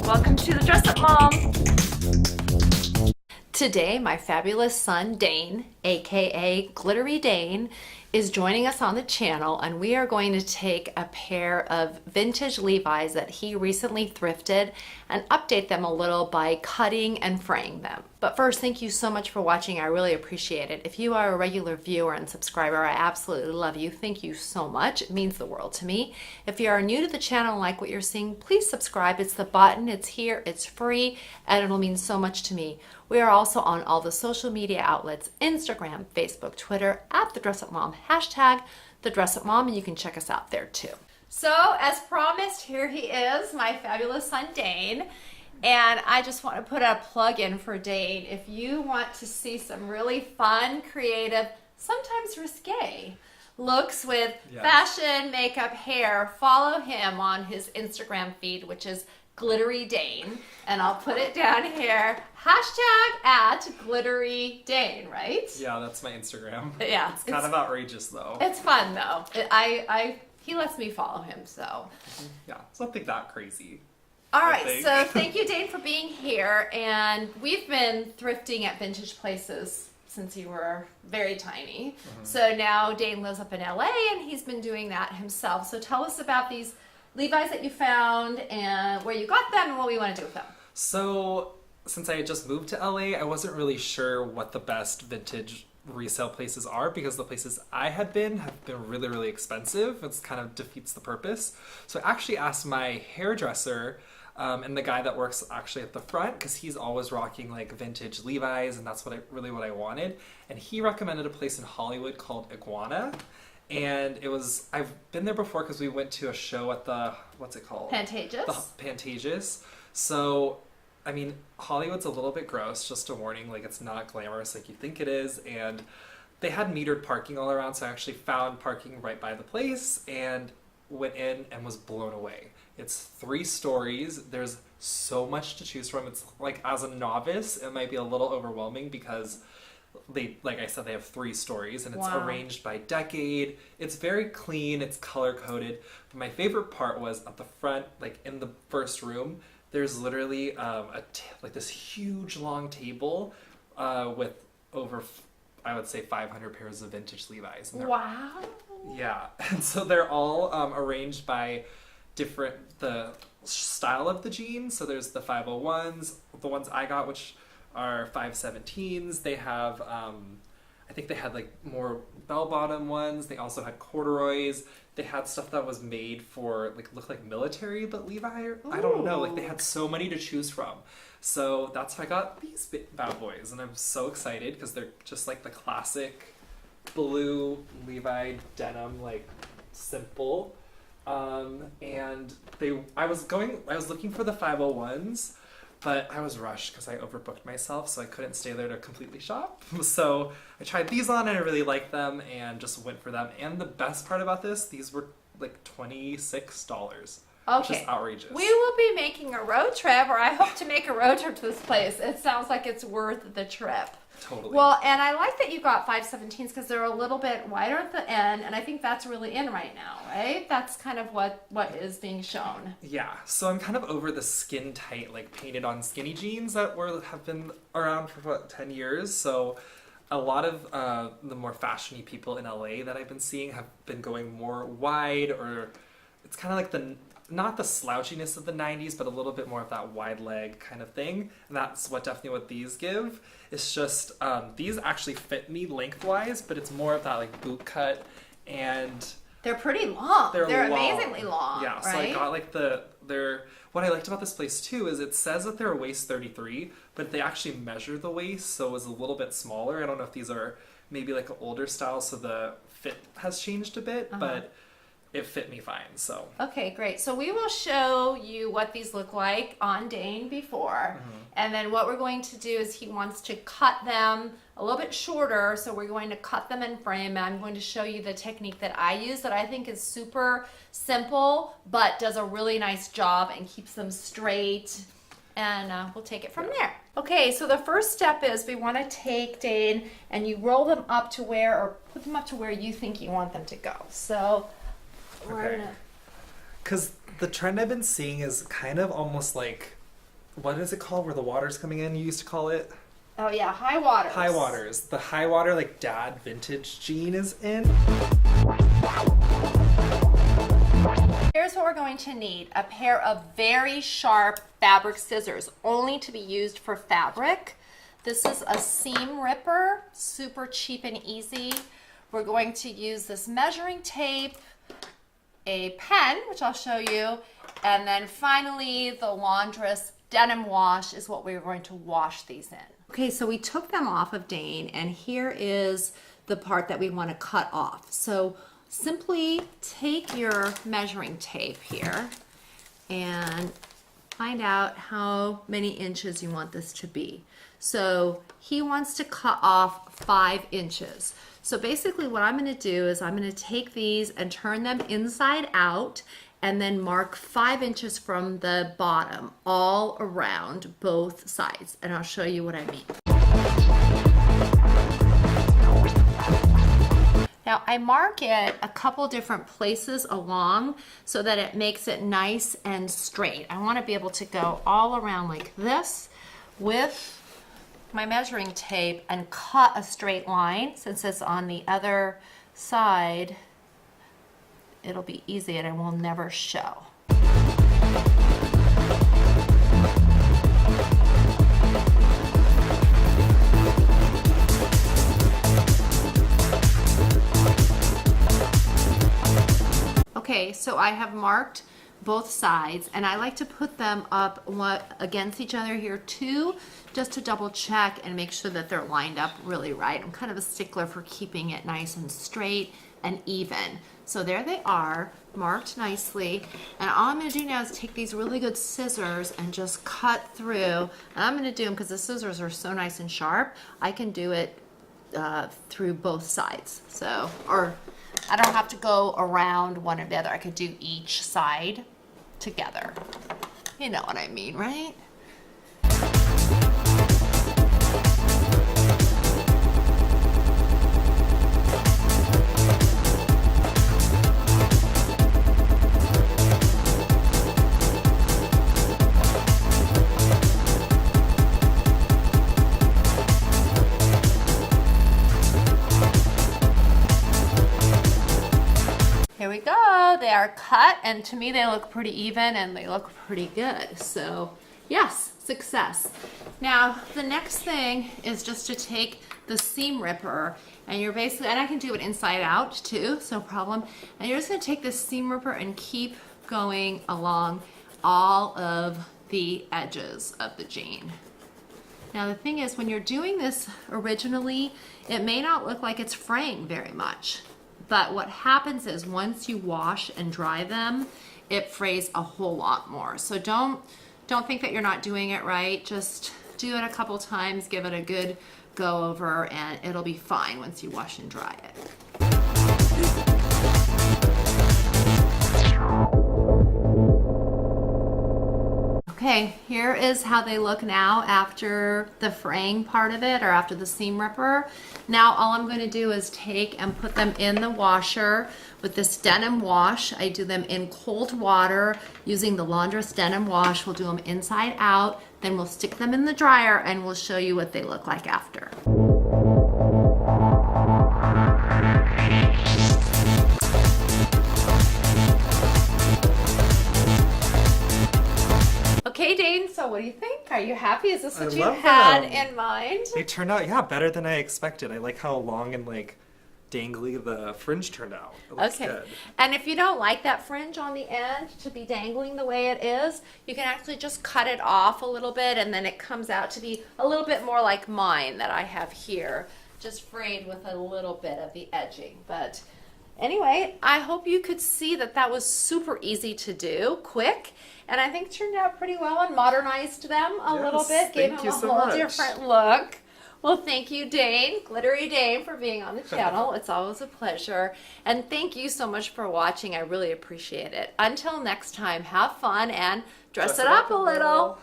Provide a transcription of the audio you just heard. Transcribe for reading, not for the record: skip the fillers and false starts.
Welcome to the Dress Up Mom. Today, my fabulous son Dane, aka Glittery Dane, is joining us on the channel, and we are going to take a pair of vintage Levi's that he recently thrifted and update them a little by cutting and fraying them. But first, thank you so much for watching. I really appreciate it. If you are a regular viewer and subscriber, I absolutely love you. Thank you so much. It means the world to me. If you are new to the channel and like what you're seeing, please subscribe. It's the button. It's here. It's free, and it'll mean so much to me. We are also on all the social media outlets, Instagram, Facebook, Twitter, at The Dress Up Mom, hashtag The Dress Up Mom, and you can check us out there too. So, as promised, here he is, my fabulous son Dane. And I just want to put a plug in for Dane. If you want to see some really fun, creative, sometimes risque looks with fashion, makeup, hair, follow him on his Instagram feed, which is glitterydane, and I'll put it down here. Hashtag at glitterydane, right? Yeah, that's my Instagram. Yeah. It's kind of outrageous though. It's fun though. He lets me follow him, so. Yeah, it's nothing that crazy. All right, so thank you, Dane, for being here. And we've been thrifting at vintage places since you were very tiny. So now Dane lives up in LA, and he's been doing that himself. So tell us about these Levi's that you found and where you got them and what we want to do with them. So, since I had just moved to LA, I wasn't really sure what the best vintage resale places are because the places I had been have been really, really expensive. It kind of defeats the purpose. So I actually asked my hairdresser and the guy that works actually at the front, because he's always rocking like vintage Levi's, and that's what I wanted. And he recommended a place in Hollywood called Iguana. And I've been there before because we went to a show at the, what's it called? Pantages. The Pantages. So, I mean, Hollywood's a little bit gross, just a warning, like it's not glamorous like you think it is. And they had metered parking all around, so I actually found parking right by the place and went in and was blown away. It's 3 stories. There's so much to choose from. It's like, as a novice, it might be a little overwhelming because like I said, they have 3 stories, and it's arranged by decade. It's very clean. It's color coded. But my favorite part was at the front, like in the first room, there's literally like this huge long table with over, I would say, 500 pairs of vintage Levi's. Wow. Yeah, and so they're all arranged by the style of the jeans. So there's the 501's, the ones I got, which are 517's. They have, I think they had like more bell-bottom ones. They also had corduroys. They had stuff that was made for looked like military, but Levi. I don't know. Like, they had so many to choose from. So that's how I got these bad boys, and I'm so excited because they're just like the classic blue Levi denim, like simple. And I was looking for the 501's. But I was rushed because I overbooked myself, so I couldn't stay there to completely shop. So I tried these on, and I really liked them, and just went for them. And the best part about these were like $26. Okay. Which is outrageous. We will be making a road trip, or I hope to make a road trip to this place. It sounds like it's worth the trip. Totally. Well, and I like that you got 517's because they're a little bit wider at the end, and I think that's really in right now, right? That's kind of what is being shown. Yeah, so I'm kind of over the skin tight, like painted on skinny jeans that have been around for about 10 years. So a lot of the more fashiony people in LA that I've been seeing have been going more wide, or it's kind of like not the slouchiness of the 90s, but a little bit more of that wide leg kind of thing. And that's what these give. It's just, these actually fit me lengthwise, but it's more of that like boot cut, and they're pretty long. They're long. Amazingly long. Yeah, so right? I got like what I liked about this place too is it says that they're waist 33, but they actually measure the waist, so it was a little bit smaller. I don't know if these are maybe like an older style, so the fit has changed a bit, but it fit me fine. So okay, great. So we will show you what these look like on Dane before, and then what we're going to do is he wants to cut them a little bit shorter, so we're going to cut them and frame. I'm going to show you the technique that I use that I think is super simple but does a really nice job and keeps them straight, and we'll take it from there. Okay, so the first step is we want to take Dane and you roll them up to where, or put them up to where you think you want them to go. So we're gonna because The trend I've been seeing is kind of almost like, what is it called where the water's coming in? You used to call it? Oh yeah, high waters. High waters. The high water like dad vintage jean is in. Here's what we're going to need. A pair of very sharp fabric scissors, only to be used for fabric. This is a seam ripper, super cheap and easy. We're going to use this measuring tape, a pen, which I'll show you, and then finally the laundress denim wash is what we're going to wash these in. Okay, so we took them off of Dane, and here is the part that we want to cut off. So simply take your measuring tape here and find out how many inches you want this to be. So he wants to cut off 5 inches. So basically what I'm going to do is I'm going to take these and turn them inside out and then mark 5 inches from the bottom all around both sides. And I'll show you what I mean. Now I mark it a couple different places along so that it makes it nice and straight. I want to be able to go all around like this with my measuring tape and cut a straight line. Since it's on the other side, it'll be easy and it will never show. Okay, so I have marked both sides and I like to put them up against each other here too, just to double check and make sure that they're lined up really right. I'm kind of a stickler for keeping it nice and straight and even. So there they are, marked nicely. And all I'm gonna do now is take these really good scissors and just cut through. And I'm gonna do them because the scissors are so nice and sharp, I can do it through both sides. So, or I don't have to go around one or the other. I could do each side together. You know what I mean, right? Here we go. They are cut, and to me they look pretty even and they look pretty good. So yes, success. Now the next thing is just to take the seam ripper, and you're basically, and I can do it inside out too, so no problem. And you're just gonna take this seam ripper and keep going along all of the edges of the jean. Now the thing is, when you're doing this originally, it may not look like it's fraying very much. But what happens is once you wash and dry them, it frays a whole lot more. So don't think that you're not doing it right. Just do it a couple times, give it a good go over, and it'll be fine once you wash and dry it. Okay, here is how they look now after the fraying part of it, or after the seam ripper. Now all I'm going to do is take and put them in the washer with this denim wash. I do them in cold water using the laundress denim wash. We'll do them inside out, then we'll stick them in the dryer and we'll show you what they look like after. Okay, Dane, so what do you think? Are you happy? Is this what you had in mind? They turned out, yeah, better than I expected. I like how long and like dangly the fringe turned out. It looks good. And if you don't like that fringe on the end to be dangling the way it is, you can actually just cut it off a little bit, and then it comes out to be a little bit more like mine that I have here, just frayed with a little bit of the edging. But anyway, I hope you could see that that was super easy to do, quick, and I think turned out pretty well and modernized them a little bit, gave them a whole different look. Well, thank you, Dane, Glittery Dane, for being on the channel. It's always a pleasure. And thank you so much for watching. I really appreciate it. Until next time, have fun and dress it up a little.